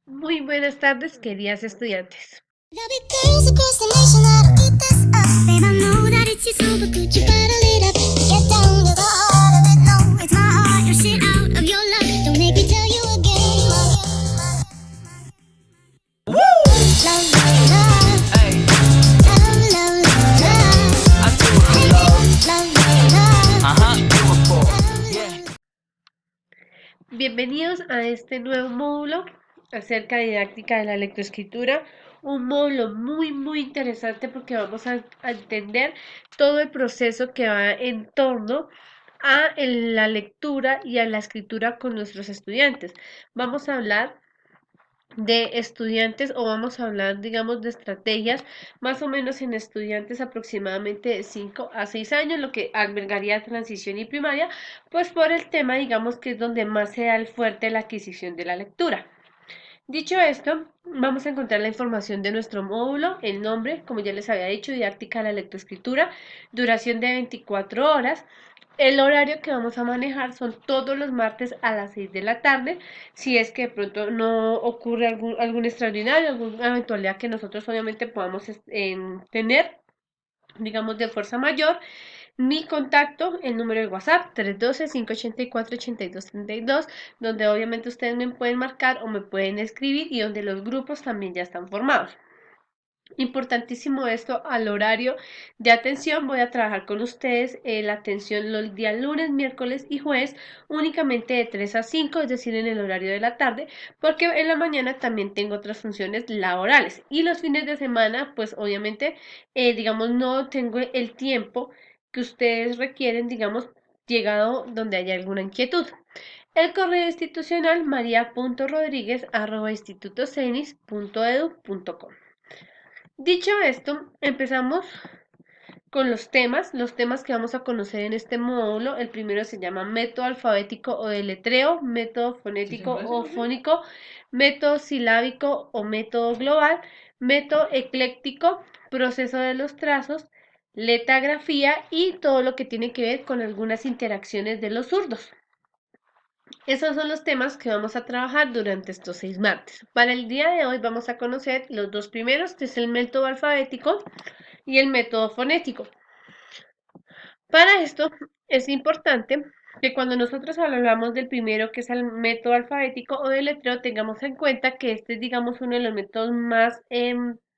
Muy buenas tardes, queridas estudiantes. There'll be girls across the nation that'll eat this up. Babe, I know that it's your soul, but could you bottle it up? Get down to the heart of it. No, it's my heart, your shit out of your love. Don't make me tell you again. Woo! Love, love, love. Hey. Love, love, love, love. I do it, love. Love, love, love. Bienvenidos a este nuevo módulo acerca de didáctica de la lectoescritura. Un módulo muy interesante porque vamos a entender todo el proceso que va en torno a la lectura y a la escritura con nuestros estudiantes. Vamos a hablar de estudiantes o vamos a hablar, digamos, de estrategias más o menos en estudiantes aproximadamente de 5 a 6 años, lo que albergaría transición y primaria, pues por el tema, digamos, que es donde más se da el fuerte la adquisición de la lectura. Dicho esto, vamos a encontrar la información de nuestro módulo, el nombre, como ya les había dicho, didáctica de la lectoescritura, duración de 24 horas. El horario que vamos a manejar son todos los martes a las 6 de la tarde, si es que de pronto no ocurre algún extraordinario, alguna eventualidad que nosotros obviamente podamos tener, digamos, de fuerza mayor. Mi contacto, el número de WhatsApp, 312-584-8232, donde obviamente ustedes me pueden marcar o me pueden escribir y donde los grupos también ya están formados. Importantísimo esto al horario de atención. Voy a trabajar con ustedes la atención los días lunes, miércoles y jueves únicamente de 3 a 5, es decir, en el horario de la tarde, porque en la mañana también tengo otras funciones laborales. Y los fines de semana, pues obviamente, digamos, no tengo el tiempo que ustedes requieren, digamos, llegado donde haya alguna inquietud. El correo institucional maria.rodriguez@institutocenis.edu.com. Dicho esto, empezamos con los temas que vamos a conocer en este módulo. El primero se llama método alfabético o de letreo, método fonético o fónico, método silábico o método global, método ecléctico, proceso de los trazos, letagrafía y todo lo que tiene que ver con algunas interacciones de los zurdos. Esos son los temas que vamos a trabajar durante estos 6 martes. Para el día de hoy vamos a conocer los dos primeros, que es el método alfabético y el método fonético. Para esto es importante que cuando nosotros hablamos del primero, que es el método alfabético o de letreo, tengamos en cuenta que este es, digamos, uno de los métodos más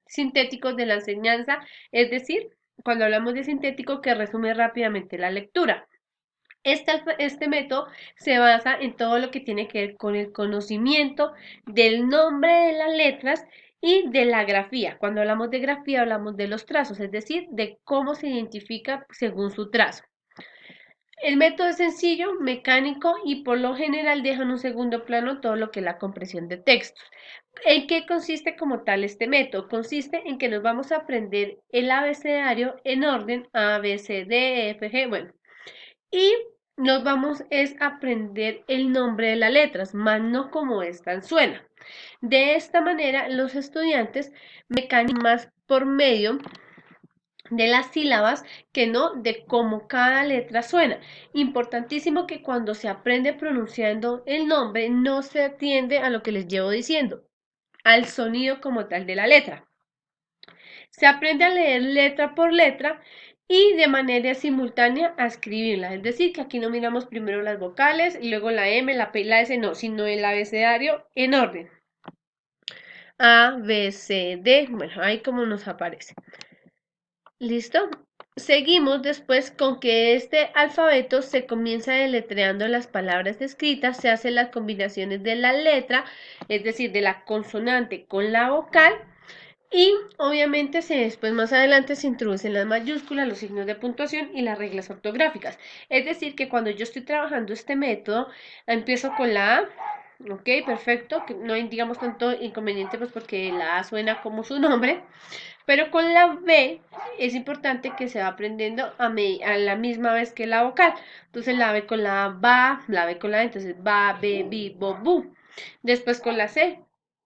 sintéticos de la enseñanza, es decir, cuando hablamos de sintético, que resume rápidamente la lectura. Este método se basa en todo lo que tiene que ver con el conocimiento del nombre de las letras y de la grafía. Cuando hablamos de grafía hablamos de los trazos, es decir, de cómo se identifica según su trazo. El método es sencillo, mecánico y por lo general deja en un segundo plano todo lo que es la compresión de textos. ¿En qué consiste como tal este método? Consiste en que nos vamos a aprender el abecedario en orden A, B, C, D, E, F, G, bueno, y nos vamos es a aprender el nombre de las letras, más no como esta suena. De esta manera, los estudiantes mecanizan más por medio de las sílabas que no de cómo cada letra suena. Importantísimo que cuando se aprende pronunciando el nombre no se atiende a lo que les llevo diciendo, al sonido como tal de la letra. Se aprende a leer letra por letra y de manera simultánea a escribirla. Es decir, que aquí no miramos primero las vocales y luego la M, la P y la S, no, sino el abecedario en orden. A, B, C, D, bueno, ahí como nos aparece. ¿Listo? Seguimos después con que este alfabeto se comienza deletreando las palabras escritas, se hacen las combinaciones de la letra, es decir, de la consonante con la vocal. Y obviamente después más adelante se introducen las mayúsculas, los signos de puntuación y las reglas ortográficas. Es decir, que cuando yo estoy trabajando este método, empiezo con la A, ok, perfecto, que no hay digamos tanto inconveniente pues porque la A suena como su nombre, pero con la B es importante que se va aprendiendo a la misma vez que la vocal. Entonces la B con la ba, la B con la B, entonces ba, be, bi, bo, bu. Después con la C,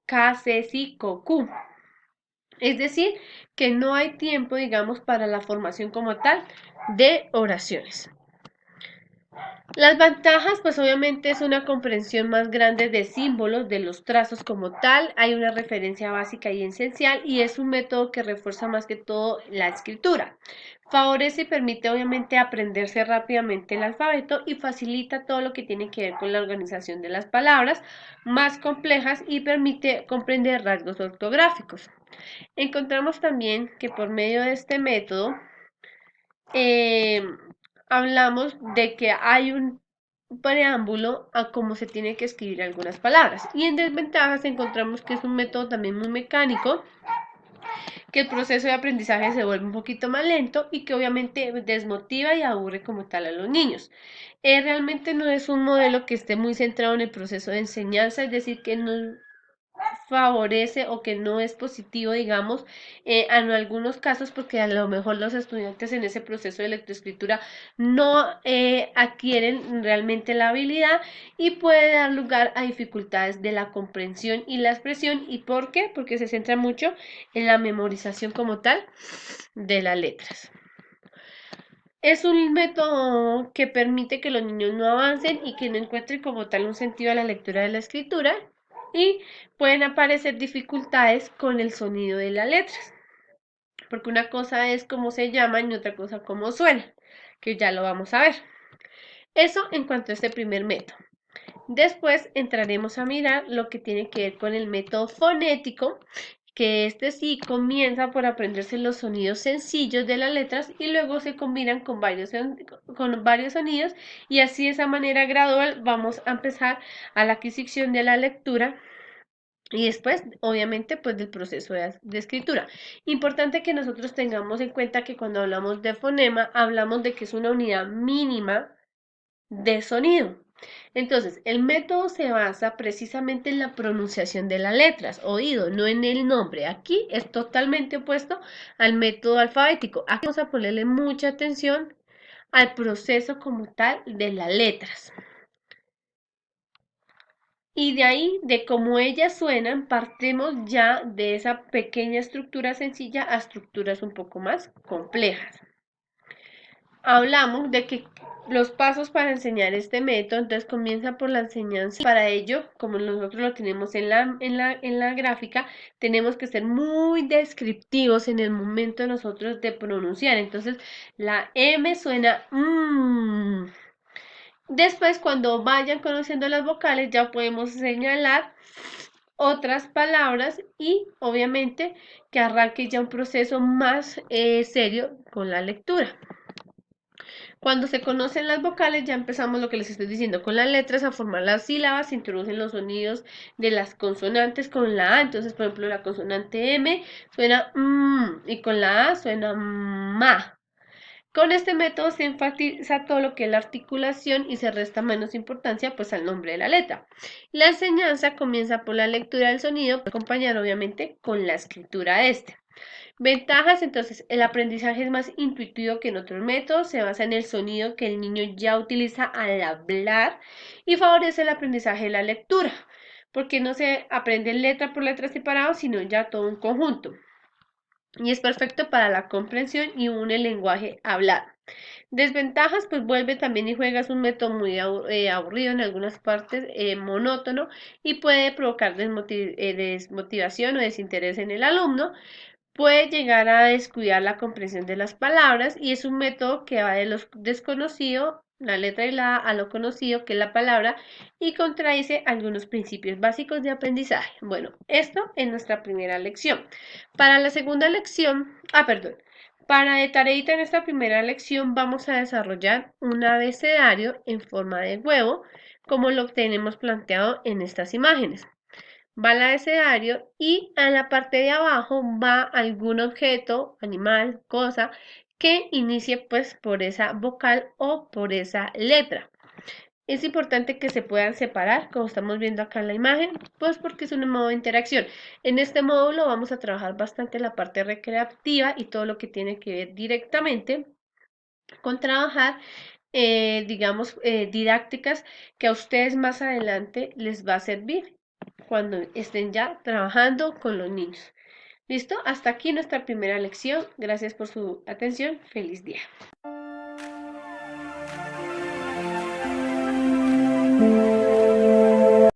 K, C, si, co, cu. Es decir, que no hay tiempo, digamos, para la formación como tal de oraciones. Las ventajas, pues obviamente es una comprensión más grande de símbolos, de los trazos como tal, hay una referencia básica y esencial y es un método que refuerza más que todo la escritura. Favorece y permite obviamente aprenderse rápidamente el alfabeto y facilita todo lo que tiene que ver con la organización de las palabras más complejas y permite comprender rasgos ortográficos. Encontramos también que por medio de este método eh, hablamos de que hay un preámbulo a cómo se tiene que escribir algunas palabras. Y en desventajas encontramos que es un método también muy mecánico, que el proceso de aprendizaje se vuelve un poquito más lento y que obviamente desmotiva y aburre como tal a los niños. Realmente no es un modelo que esté muy centrado en el proceso de enseñanza, es decir, que no favorece o que no es positivo, digamos, en algunos casos, porque a lo mejor los estudiantes en ese proceso de lectoescritura no adquieren realmente la habilidad y puede dar lugar a dificultades de la comprensión y la expresión. ¿Y por qué? Porque se centra mucho en la memorización como tal de las letras. Es un método que permite que los niños no avancen y que no encuentren como tal un sentido a la lectura de la escritura y pueden aparecer dificultades con el sonido de las letras, porque una cosa es cómo se llaman y otra cosa cómo suenan, que ya lo vamos a ver. Eso en cuanto a este primer método. Después entraremos a mirar lo que tiene que ver con el método fonético, que este sí comienza por aprenderse los sonidos sencillos de las letras y luego se combinan con varios sonidos y así de esa manera gradual vamos a empezar a la adquisición de la lectura y después, obviamente, pues del proceso de escritura. Importante que nosotros tengamos en cuenta que cuando hablamos de fonema, hablamos de que es una unidad mínima de sonido. Entonces, el método se basa precisamente en la pronunciación de las letras, oído, no en el nombre. Aquí es totalmente opuesto al método alfabético. Aquí vamos a ponerle mucha atención al proceso como tal de las letras. Y de ahí, de cómo ellas suenan, partimos ya de esa pequeña estructura sencilla a estructuras un poco más complejas. Hablamos de que los pasos para enseñar este método, entonces comienza por la enseñanza. Para ello, como nosotros lo tenemos en la gráfica, tenemos que ser muy descriptivos en el momento de nosotros de pronunciar. Entonces, la M suena Después, cuando vayan conociendo las vocales, ya podemos señalar otras palabras y obviamente que arranque ya un proceso más serio con la lectura. Cuando se conocen las vocales, ya empezamos lo que les estoy diciendo con las letras a formar las sílabas, se introducen los sonidos de las consonantes con la A. Entonces, por ejemplo, la consonante M suena y con la A suena ma. Con este método se enfatiza todo lo que es la articulación y se resta menos importancia pues al nombre de la letra. La enseñanza comienza por la lectura del sonido, acompañada obviamente con la escritura de este. Ventajas, entonces, el aprendizaje es más intuitivo que en otros métodos, se basa en el sonido que el niño ya utiliza al hablar y favorece el aprendizaje de la lectura, porque no se aprende letra por letra separado, sino ya todo un conjunto. Y es perfecto para la comprensión y une el lenguaje hablado. Desventajas, pues vuelve también y juega, es un método muy aburrido en algunas partes, monótono y puede provocar desmotivación o desinterés en el alumno. Puede llegar a descuidar la comprensión de las palabras y es un método que va de lo desconocido, la letra y la A, a lo conocido, que es la palabra, y contradice algunos principios básicos de aprendizaje. Bueno, esto es nuestra primera lección. Para la segunda lección, para de tareita en esta primera lección vamos a desarrollar un abecedario en forma de huevo, como lo tenemos planteado en estas imágenes. Va el abecedario y en la parte de abajo va algún objeto, animal, cosa que inicie pues por esa vocal o por esa letra. Es importante que se puedan separar, como estamos viendo acá en la imagen, pues porque es un modo de interacción. En este módulo vamos a trabajar bastante la parte recreativa y todo lo que tiene que ver directamente con trabajar, digamos, didácticas que a ustedes más adelante les va a servir cuando estén ya trabajando con los niños. ¿Listo? Hasta aquí nuestra primera lección. Gracias por su atención. Feliz día.